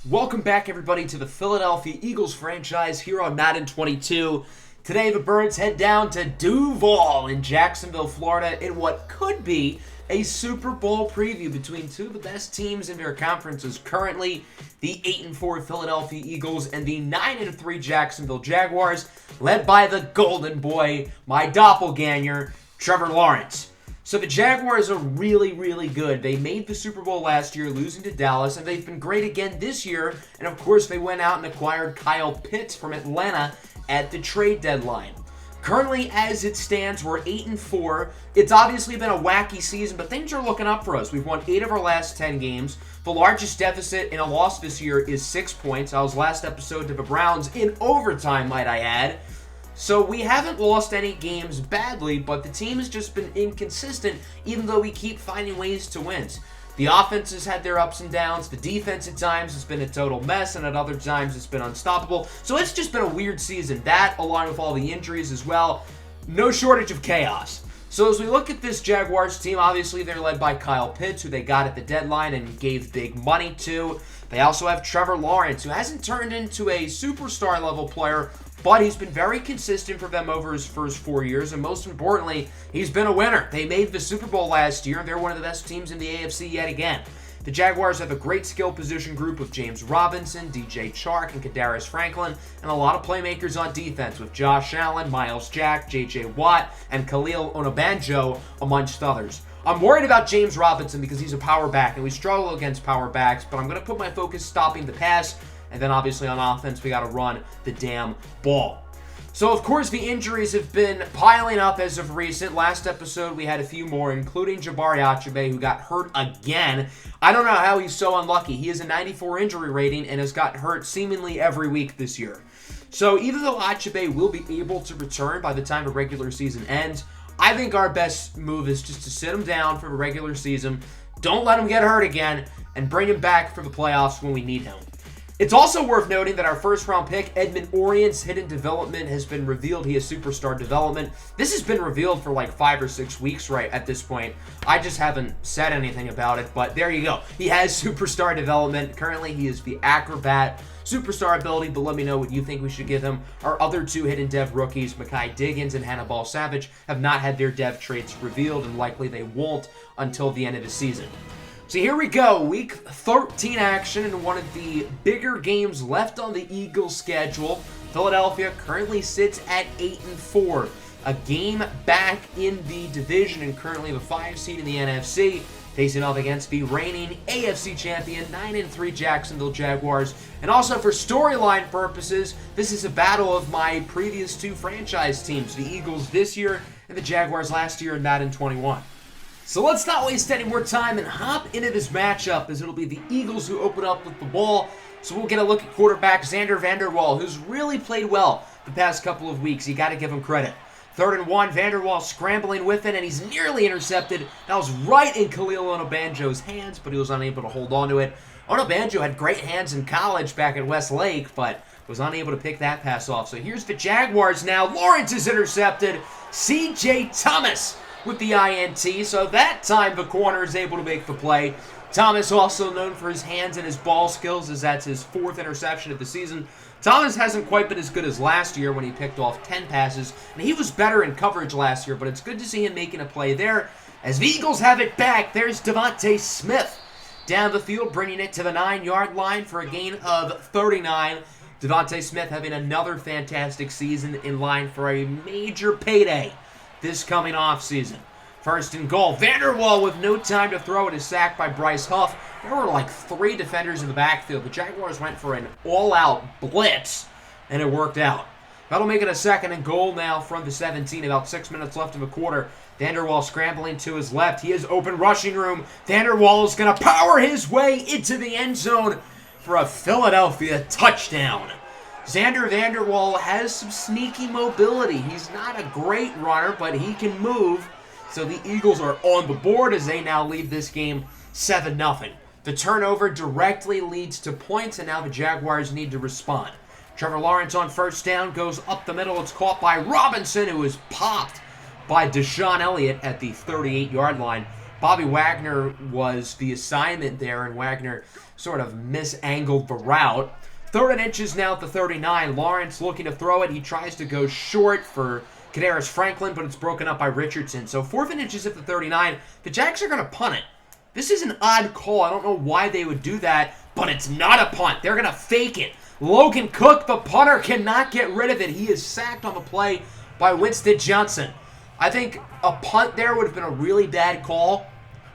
Welcome back, everybody, to the Philadelphia Eagles franchise here on Madden 22. Today, the Birds head down to Duval in Jacksonville, Florida, in what could be a Super Bowl preview between two of the best teams in their conferences currently, the 8-4 Philadelphia Eagles and the 9-3 Jacksonville Jaguars, led by the Golden Boy, my doppelganger, Trevor Lawrence. So the Jaguars are really, really good. They made the Super Bowl last year, losing to Dallas, and they've been great again this year. And of course, they went out and acquired Kyle Pitts from Atlanta at the trade deadline. Currently, as it stands, we're 8-4. It's obviously been a wacky season, but things are looking up for us. We've won 8 of our last 10 games. The largest deficit in a loss this year is 6 points. I was last episode to the Browns in overtime, might I add. So we haven't lost any games badly, but the team has just been inconsistent, even though we keep finding ways to win. The offense has had their ups and downs. The defense at times has been a total mess, and at other times it's been unstoppable. So it's just been a weird season. That, along with all the injuries as well, no shortage of chaos. So as we look at this Jaguars team, obviously they're led by Kyle Pitts, who they got at the deadline and gave big money to. They also have Trevor Lawrence, who hasn't turned into a superstar level player, but he's been very consistent for them over his first 4 years, and most importantly, he's been a winner. They made the Super Bowl last year, and they're one of the best teams in the AFC yet again. The Jaguars have a great skill position group of James Robinson, DJ Chark, and Kadarius Franklin, and a lot of playmakers on defense with Josh Allen, Miles Jack, J.J. Watt, and Khalil Onabanjo, amongst others. I'm worried about James Robinson because he's a power back, and we struggle against power backs, but I'm going to put my focus stopping the pass. And then obviously on offense, we got to run the damn ball. So of course the injuries have been piling up as of recent. Last episode we had a few more, including Jabari Achebe, who got hurt again. I don't know how he's so unlucky. He has a 94 injury rating and has got hurt seemingly every week this year. So even though Achebe will be able to return by the time the regular season ends, I think our best move is just to sit him down for the regular season, don't let him get hurt again, and bring him back for the playoffs when we need him. It's also worth noting that our first-round pick, Edmund Orient's hidden development, has been revealed. He has superstar development. This has been revealed for like 5 or 6 weeks right at this point. I just haven't said anything about it, but there you go. He has superstar development. Currently, he is the acrobat superstar ability, but let me know what you think we should give him. Our other 2 hidden dev rookies, Mekhi Diggins and Hannibal Savage, have not had their dev traits revealed, and likely they won't until the end of the season. So here we go, Week 13 action in one of the bigger games left on the Eagles' schedule. Philadelphia currently sits at 8-4, a game back in the division and currently the 5 seed in the NFC, facing off against the reigning AFC champion 9-3 Jacksonville Jaguars. And also for storyline purposes, this is a battle of my previous 2 franchise teams, the Eagles this year and the Jaguars last year in Madden 21. So let's not waste any more time and hop into this matchup, as it'll be the Eagles who open up with the ball. So we'll get a look at quarterback Xander Vanderwall, who's really played well the past couple of weeks. You got to give him credit. 3rd and 1, Vanderwall scrambling with it, and he's nearly intercepted. That was right in Khalil Onabanjo's hands, but he was unable to hold on to it. Onabanjo had great hands in college back at Westlake, but was unable to pick that pass off. So here's the Jaguars now. Lawrence is intercepted. C.J. Thomas with the INT, so that time the corner is able to make the play. Thomas, also known for his hands and his ball skills, as that's his 4th interception of the season. Thomas hasn't quite been as good as last year when he picked off 10 passes, and he was better in coverage last year, but it's good to see him making a play there. As the Eagles have it back, there's Devontae Smith down the field, bringing it to the 9-yard line for a gain of 39. Devontae Smith having another fantastic season, in line for a major payday this coming off season. 1st and goal. Vanderwall with no time to throw it is sacked by Bryce Huff. There were like 3 defenders in the backfield. The Jaguars went for an all-out blitz, and it worked out. That'll make it a 2nd and goal now from the 17. About 6 minutes left in the quarter. Vanderwall scrambling to his left. He has open rushing room. Vanderwall is going to power his way into the end zone for a Philadelphia touchdown. Xander Vanderwall has some sneaky mobility. He's not a great runner, but he can move. So the Eagles are on the board as they now lead this game 7-0. The turnover directly leads to points, and now the Jaguars need to respond. Trevor Lawrence on 1st down goes up the middle. It's caught by Robinson, who is popped by Deshaun Elliott at the 38-yard line Bobby Wagner was the assignment there, and Wagner sort of misangled the route. 3rd and inches now at the 39. Lawrence looking to throw it. He tries to go short for Kadarius Franklin, but it's broken up by Richardson. So 4th and inches at the 39. The Jags are going to punt it. This is an odd call. I don't know why they would do that, but it's not a punt. They're going to fake it. Logan Cook, the punter, cannot get rid of it. He is sacked on the play by Winston Johnson. I think a punt there would have been a really bad call,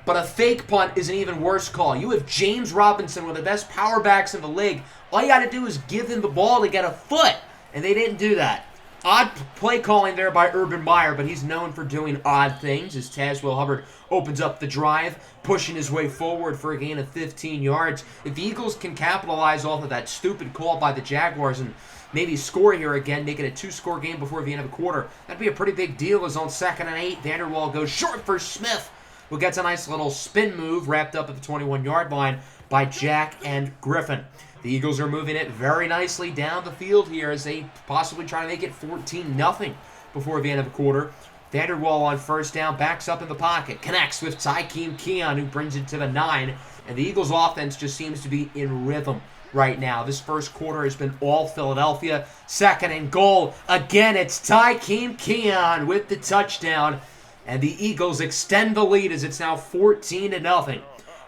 but a fake punt is an even worse call. You have James Robinson, one of the best power backs in the league. All you got to do is give him the ball to get a foot, and they didn't do that. Odd play calling there by Urban Meyer, but he's known for doing odd things as Tazewell Hubbard opens up the drive, pushing his way forward for a gain of 15 yards. If the Eagles can capitalize off of that stupid call by the Jaguars and maybe score here again, make it a 2-score game before the end of the quarter, that'd be a pretty big deal. As on 2nd and 8, Vanderwall goes short for Smith, who gets a nice little spin move wrapped up at the 21-yard line by Jack and Griffin. The Eagles are moving it very nicely down the field here as they possibly try to make it 14-0 before the end of the quarter. Vanderwall on 1st down, backs up in the pocket, connects with Tykeem Keon, who brings it to the 9. And the Eagles' offense just seems to be in rhythm right now. This first quarter has been all Philadelphia. 2nd and goal. Again, it's Tykeem Keon with the touchdown. And the Eagles extend the lead as it's now 14-0.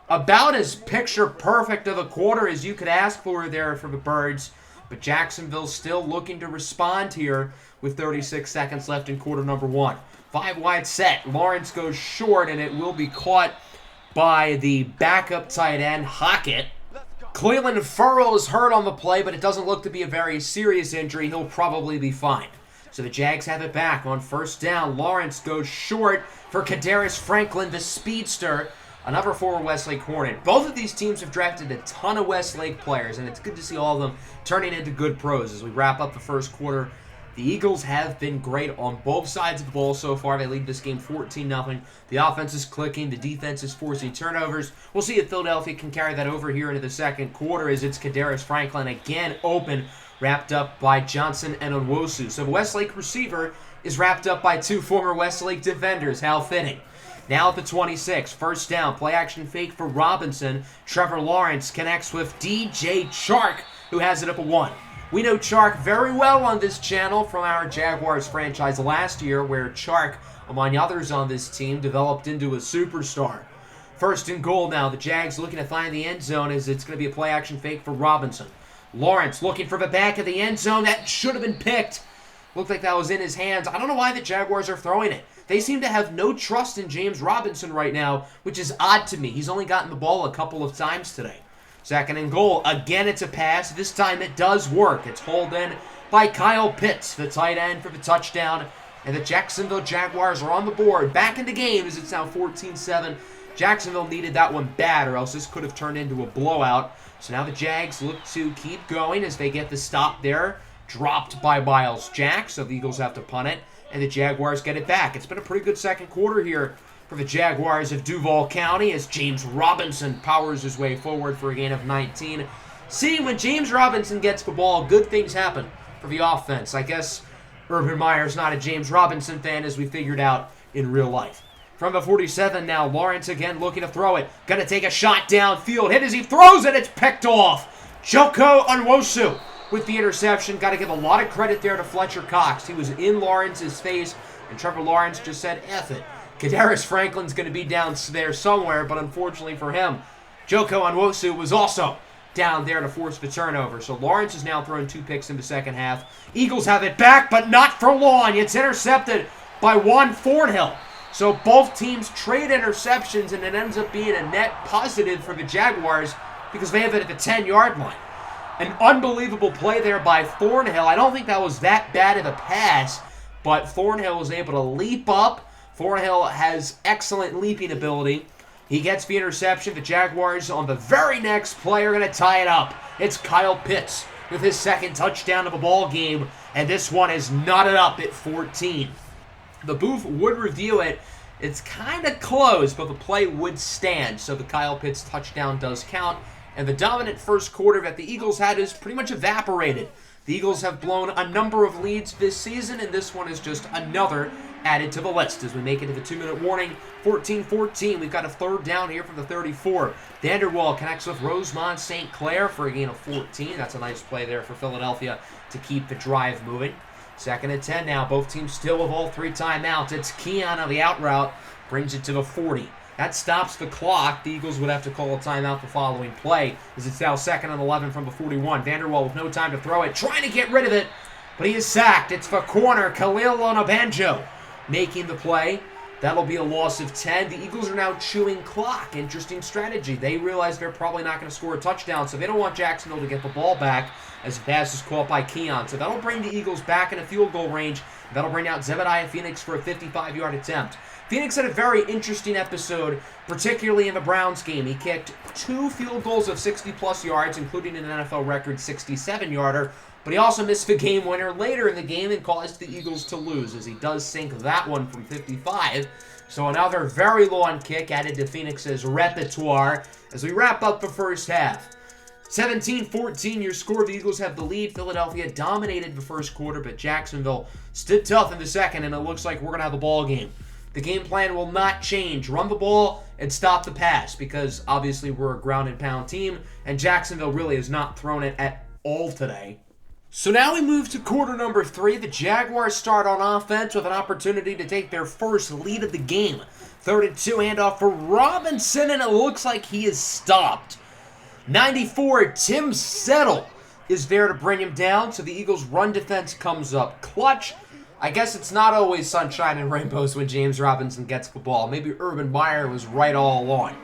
About as picture-perfect of a quarter as you could ask for there for the Birds. But Jacksonville still looking to respond here with 36 seconds left in quarter number 1. 5-wide set. Lawrence goes short, and it will be caught by the backup tight end, Hockett. Cleveland Furrow is hurt on the play, but it doesn't look to be a very serious injury. He'll probably be fine. So the Jags have it back on 1st down. Lawrence goes short for Kadarius Franklin, the speedster. Another former Westlake Hornet. Both of these teams have drafted a ton of Westlake players, and it's good to see all of them turning into good pros as we wrap up the first quarter. The Eagles have been great on both sides of the ball so far. They lead this game 14-0. The offense is clicking. The defense is forcing turnovers. We'll see if Philadelphia can carry that over here into the second quarter as it's Kadarius Franklin again open, wrapped up by Johnson and Onwosu. So the Westlake receiver is wrapped up by 2 former Westlake defenders. How fitting. Now at the 26, 1st down, play action fake for Robinson. Trevor Lawrence connects with DJ Chark, who has it up a 1. We know Chark very well on this channel from our Jaguars franchise last year, where Chark, among others on this team, developed into a superstar. 1st and goal now. The Jags looking to find the end zone as it's going to be a play action fake for Robinson. Lawrence looking for the back of the end zone. That should have been picked. Looked like that was in his hands. I don't know why the Jaguars are throwing it. They seem to have no trust in James Robinson right now, which is odd to me. He's only gotten the ball a couple of times today. 2nd and goal. Again, it's a pass. This time it does work. It's hauled in by Kyle Pitts, the tight end, for the touchdown. And the Jacksonville Jaguars are on the board. Back in the game as it's now 14-7. Jacksonville needed that one bad, or else this could have turned into a blowout. So now the Jags look to keep going as they get the stop there. Dropped by Miles Jack, so the Eagles have to punt it. And the Jaguars get it back. It's been a pretty good second quarter here for the Jaguars of Duval County as James Robinson powers his way forward for a gain of 19. See, when James Robinson gets the ball, good things happen for the offense. I guess Urban Meyer's not a James Robinson fan, as we figured out in real life. From the 47 now, Lawrence again looking to throw it. Gonna take a shot downfield. Hit as he throws it. It's picked off. Joko Onwosu with the interception. Got to give a lot of credit there to Fletcher Cox. He was in Lawrence's face, and Trevor Lawrence just said, F it. Kadarius Franklin's going to be down there somewhere, but unfortunately for him, Joko Onwosu was also down there to force the turnover. So Lawrence has now thrown 2 picks in the second half. Eagles have it back, but not for long. It's intercepted by Juan Thornhill. So both teams trade interceptions, and it ends up being a net positive for the Jaguars because they have it at the 10-yard line. An unbelievable play there by Thornhill. I don't think that was that bad of a pass, but Thornhill was able to leap up. Thornhill has excellent leaping ability. He gets the interception. The Jaguars on the very next play are going to tie it up. It's Kyle Pitts with his 2nd touchdown of the ball game, and this one is knotted up at 14. The booth would review it. It's kind of close, but the play would stand, so the Kyle Pitts touchdown does count. And the dominant first quarter that the Eagles had is pretty much evaporated. The Eagles have blown a number of leads this season, and this one is just another added to the list as we make it to the 2-minute warning. 14-14. We've got a third down here from the 34. Vanderwall connects with Rosemont St. Clair for a gain of 14. That's a nice play there for Philadelphia to keep the drive moving. 2nd and 10 now. Both teams still with all 3 timeouts. It's Keon on the out route. Brings it to the 40. That stops the clock. The Eagles would have to call a timeout the following play, as it's now 2nd and 11 from the 41. Vanderwall with no time to throw it, trying to get rid of it, but he is sacked. It's for corner, Khalil Onabanjo making the play. That'll be a loss of 10. The Eagles are now chewing clock. Interesting strategy. They realize they're probably not going to score a touchdown, so they don't want Jacksonville to get the ball back as the pass is caught by Keon. So that'll bring the Eagles back in a field goal range. That'll bring out Zebediah Phoenix for a 55-yard attempt. Phoenix had a very interesting episode, particularly in the Browns game. He kicked 2 field goals of 60-plus yards, including an NFL record 67-yarder, but he also missed the game winner later in the game and caused the Eagles to lose, as he does sink that one from 55. So another very long kick added to Phoenix's repertoire as we wrap up the first half. 17-14, your score. The Eagles have the lead. Philadelphia dominated the first quarter, but Jacksonville stood tough in the second, and it looks like we're going to have a ball game. The game plan will not change. Run the ball and stop the pass, because obviously we're a ground and pound team, and Jacksonville really has not thrown it at all today. So now we move to quarter number 3. The Jaguars start on offense with an opportunity to take their first lead of the game. 3rd and 2, handoff for Robinson, and it looks like he is stopped. 94, Tim Settle is there to bring him down, so the Eagles' run defense comes up clutch. I guess it's not always sunshine and rainbows when James Robinson gets the ball. Maybe Urban Meyer was right all along.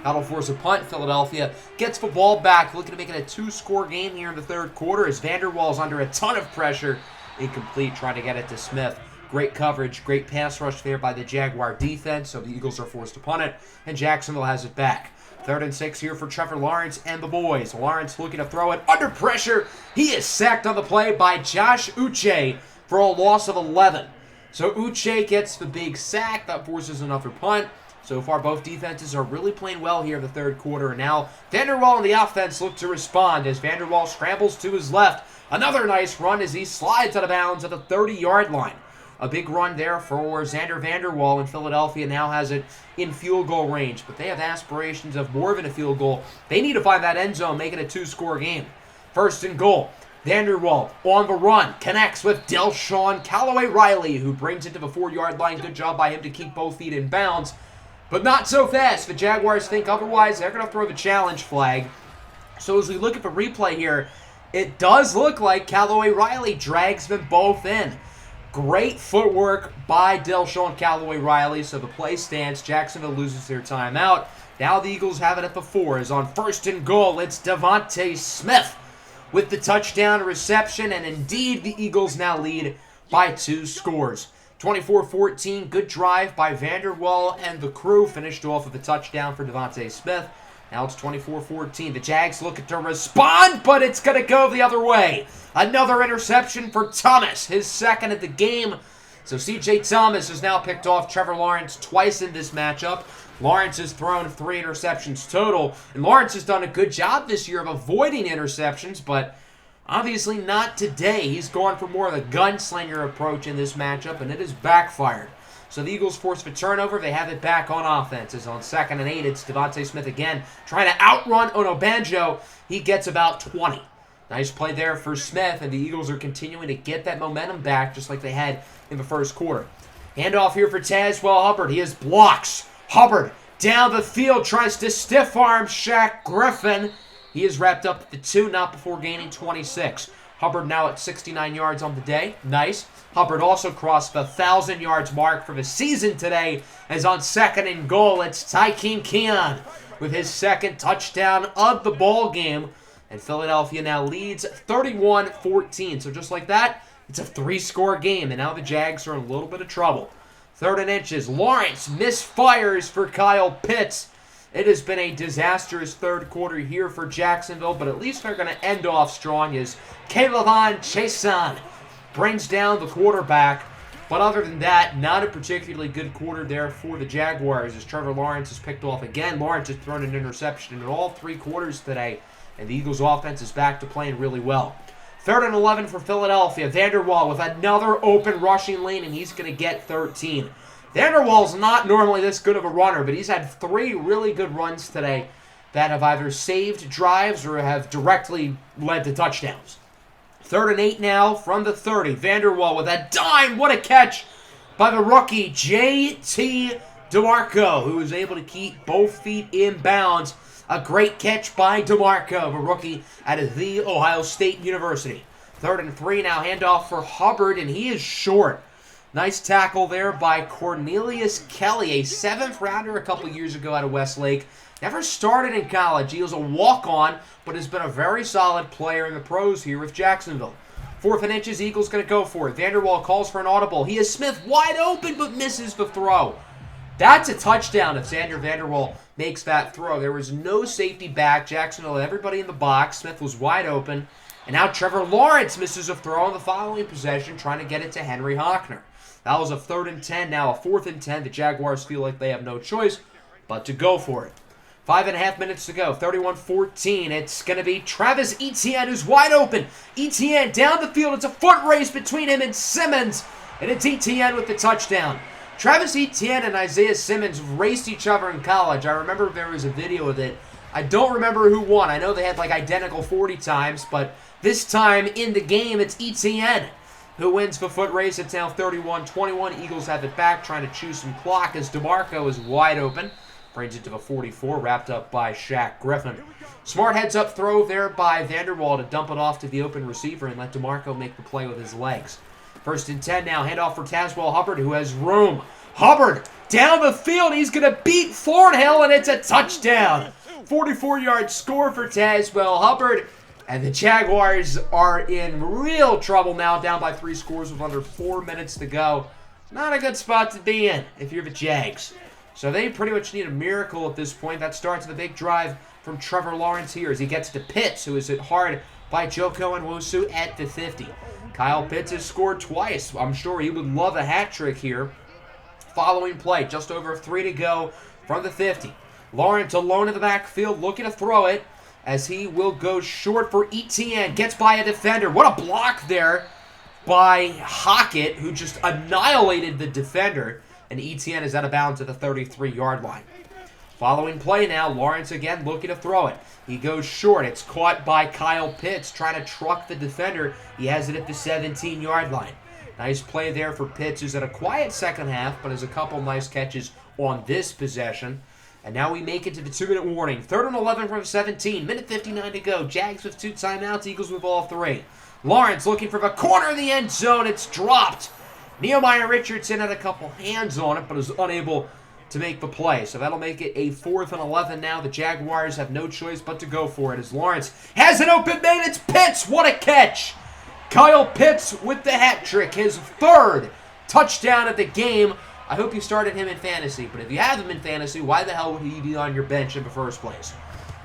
That'll force a punt. Philadelphia gets the ball back, looking to make it a 2-score game here in the 3rd quarter as Vanderwall's under a ton of pressure. Incomplete, trying to get it to Smith. Great coverage, great pass rush there by the Jaguar defense, so the Eagles are forced to punt it, and Jacksonville has it back. 3rd and 6 here for Trevor Lawrence and the boys. Lawrence looking to throw it under pressure. He is sacked on the play by Josh Uche for a loss of 11. So Uche gets the big sack. That forces another punt. So far, both defenses are really playing well here in the 3rd quarter. And now, Vanderwall and the offense look to respond as Vanderwall scrambles to his left. Another nice run as he slides out of bounds at the 30-yard line. A big run there for Xander Vanderwall, and Philadelphia now has it in field goal range. But they have aspirations of more than a field goal. They need to find that end zone, make it a 2-score game. 1st and goal. Vanderwall on the run, connects with Delshawn Callaway-Riley, who brings it to the 4-yard line. Good job by him to keep both feet in bounds. But not so fast. The Jaguars think otherwise. They're going to throw the challenge flag. So as we look at the replay here, it does look like Callaway-Riley drags them both in. Great footwork by Delshawn Callaway-Riley, so the play stands. Jacksonville loses their timeout. Now the Eagles have it at the 4. As on 1st and goal, it's Devontae Smith with the touchdown reception, and indeed the Eagles now lead by 2 scores. 24-14, good drive by Vanderwall and the crew, finished off with a touchdown for Devontae Smith. Now it's 24-14. The Jags looking to respond, but it's going to go the other way. Another interception for Thomas, his 2nd of the game. So C.J. Thomas has now picked off Trevor Lawrence twice in this matchup. Lawrence has thrown 3 interceptions total, and Lawrence has done a good job this year of avoiding interceptions, but obviously not today. He's gone for more of a gunslinger approach in this matchup, and it has backfired. So the Eagles force the turnover. They have it back on offense. As on 2nd and 8, it's Devontae Smith again, trying to outrun Onabanjo. He gets about 20. Nice play there for Smith, and the Eagles are continuing to get that momentum back just like they had in the 1st quarter. Handoff here for Tazewell Hubbard. He has blocks. Hubbard down the field, tries to stiff arm Shaq Griffin. He is wrapped up at the 2, not before gaining 26. Hubbard now at 69 yards on the day. Nice. Hubbard also crossed the 1,000 yards mark for the season today, as on 2nd and goal, it's Tykeem Keon with his 2nd touchdown of the ball game. And Philadelphia now leads 31-14. So just like that, it's a 3-score game, and now the Jags are in a little bit of trouble. 3rd and inches. Lawrence misfires for Kyle Pitts. It has been a disastrous 3rd quarter here for Jacksonville, but at least they're going to end off strong as Kayvon Chason brings down the quarterback. But other than that, not a particularly good quarter there for the Jaguars as Trevor Lawrence is picked off again. Lawrence has thrown an interception in all 3 quarters today, and the Eagles' offense is back to playing really well. 3rd and 11 for Philadelphia. Vanderwall with another open rushing lane, and he's going to get 13. Vanderwall's not normally this good of a runner, but he's had 3 really good runs today that have either saved drives or have directly led to touchdowns. 3rd and 8 now from the 30. Vanderwall with a dime. What a catch by the rookie, J.T. DeMarco, who was able to keep both feet in bounds. A great catch by DeMarco, a rookie out of The Ohio State University. 3rd and 3 now, handoff for Hubbard, and he is short. Nice tackle there by Cornelius Kelly, a 7th rounder a couple years ago out of Westlake. Never started in college. He was a walk-on, but has been a very solid player in the pros here with Jacksonville. 4th and inches, Eagles going to go for it. Vanderwall calls for an audible. He has Smith wide open, but misses the throw. That's a touchdown if Xander Vanderwall makes that throw. There was no safety back. Jacksonville had everybody in the box. Smith was wide open. And now Trevor Lawrence misses a throw on the following possession, trying to get it to Henry Hockner. That was a 3rd and 10. Now a 4th and 10. The Jaguars feel like they have no choice but to go for it. 5.5 minutes to go. 31-14. It's going to be Travis Etienne who's wide open. Etienne down the field. It's a foot race between him and Simmons. And it's Etienne with the touchdown. Travis Etienne and Isaiah Simmons raced each other in college. I remember there was a video of it. I don't remember who won. I know they had like identical 40 times, but this time in the game, it's Etienne who wins the foot race. It's now 31-21. Eagles have it back, trying to chew some clock as DeMarco is wide open. Brings it to the 44, wrapped up by Shaq Griffin. Smart heads-up throw there by Vanderwall to dump it off to the open receiver and let DeMarco make the play with his legs. 1st and 10 now, handoff for Tazewell Hubbard, who has room. Hubbard down the field. He's going to beat Thornhill, and it's a touchdown. 44-yard score for Tazewell Hubbard. And the Jaguars are in real trouble now, down by 3 scores with under 4 minutes to go. Not a good spot to be in if you're the Jags. So they pretty much need a miracle at this point. That starts the big drive from Trevor Lawrence here as he gets to Pitts, who is hit hard by Joko Nwosu at the 50. Kyle Pitts has scored twice. I'm sure he would love a hat trick here. Following play, just over 3 to go from the 50. Lawrence alone in the backfield looking to throw it as he will go short for Etienne. Gets by a defender. What a block there by Hockett, who just annihilated the defender. And Etienne is out of bounds at the 33-yard line. Following play now, Lawrence again looking to throw it. He goes short. It's caught by Kyle Pitts trying to truck the defender. He has it at the 17-yard line. Nice play there for Pitts, who's had a quiet second half, but has a couple nice catches on this possession. And now we make it to the 2-minute warning. 3rd and 11 from 17. Minute 59 to go. Jags with 2 timeouts. Eagles with all 3. Lawrence looking for the corner of the end zone. It's dropped. Nehemiah Richardson had a couple hands on it, but was unable to make the play. So that'll make it a 4th and 11 now. The Jaguars have no choice but to go for it as Lawrence has an open man. It's Pitts. What a catch. Kyle Pitts with the hat trick. His 3rd touchdown of the game. I hope you started him in fantasy. But if you have him in fantasy, why the hell would he be on your bench in the first place?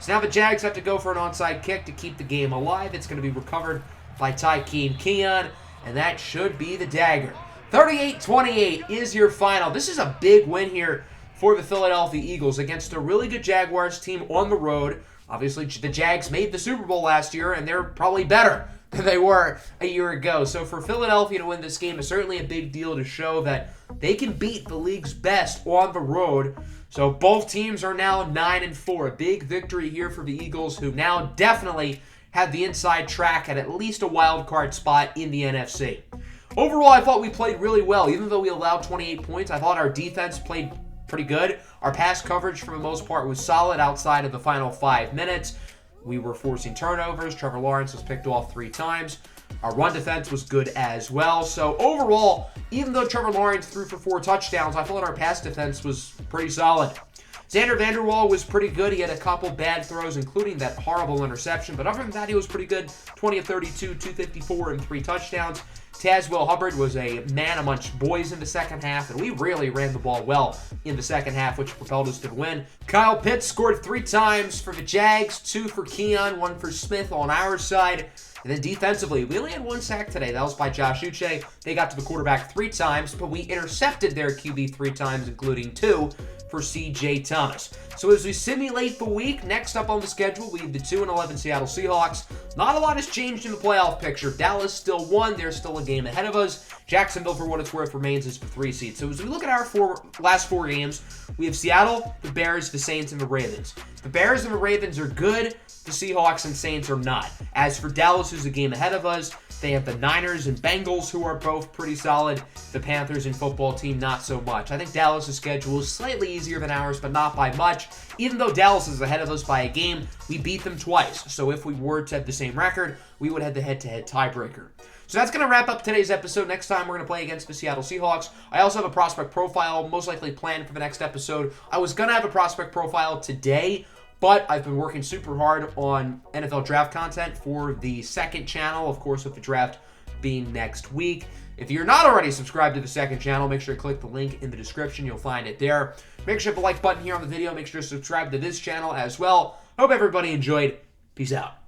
So now the Jags have to go for an onside kick to keep the game alive. It's going to be recovered by Tykeem Keon. And that should be the dagger. 38-28 is your final. This is a big win here for the Philadelphia Eagles against a really good Jaguars team on the road. Obviously, the Jags made the Super Bowl last year, and they're probably better than they were a year ago. So for Philadelphia to win this game is certainly a big deal to show that they can beat the league's best on the road. So both teams are now 9-4. A big victory here for the Eagles, who now definitely have the inside track at least a wild card spot in the NFC. Overall, I thought we played really well. Even though we allowed 28 points, I thought our defense played pretty good. Our pass coverage, for the most part, was solid outside of the final 5 minutes. We were forcing turnovers. Trevor Lawrence was picked off 3 times. Our run defense was good as well. So overall, even though Trevor Lawrence threw for 4 touchdowns, I thought our pass defense was pretty solid. Xander Vanderwall was pretty good. He had a couple bad throws, including that horrible interception. But other than that, he was pretty good. 20 of 32, 254, and 3 touchdowns. Tazewell Hubbard was a man amongst boys in the second half, and we really ran the ball well in the second half, which propelled us to the win. Kyle Pitts scored 3 times for the Jags, 2 for Keon, 1 for Smith on our side. And then defensively, we only had 1 sack today. That was by Josh Uche. They got to the quarterback 3 times, but we intercepted their QB 3 times, including 2 for C.J. Thomas. So as we simulate the week, next up on the schedule, we have the 2-11 Seattle Seahawks. Not a lot has changed in the playoff picture. Dallas still won. They're still a game ahead of us. Jacksonville, for what it's worth, remains as the 3 seed. So as we look at our last four games, we have Seattle, the Bears, the Saints, and the Ravens. The Bears and the Ravens are good. The Seahawks and Saints are not. As for Dallas, who's a game ahead of us, they have the Niners and Bengals, who are both pretty solid. The Panthers and football team, not so much. I think Dallas' schedule is slightly easier than ours, but not by much. Even though Dallas is ahead of us by a game, we beat them twice. So if we were to have the same record, we would have the head-to-head tiebreaker. So that's going to wrap up today's episode. Next time, we're going to play against the Seattle Seahawks. I also have a prospect profile, most likely planned for the next episode. I was going to have a prospect profile today, but I've been working super hard on NFL draft content for the second channel, of course, with the draft being next week. If you're not already subscribed to the second channel, make sure to click the link in the description. You'll find it there. Make sure to hit the like button here on the video. Make sure to subscribe to this channel as well. Hope everybody enjoyed. Peace out.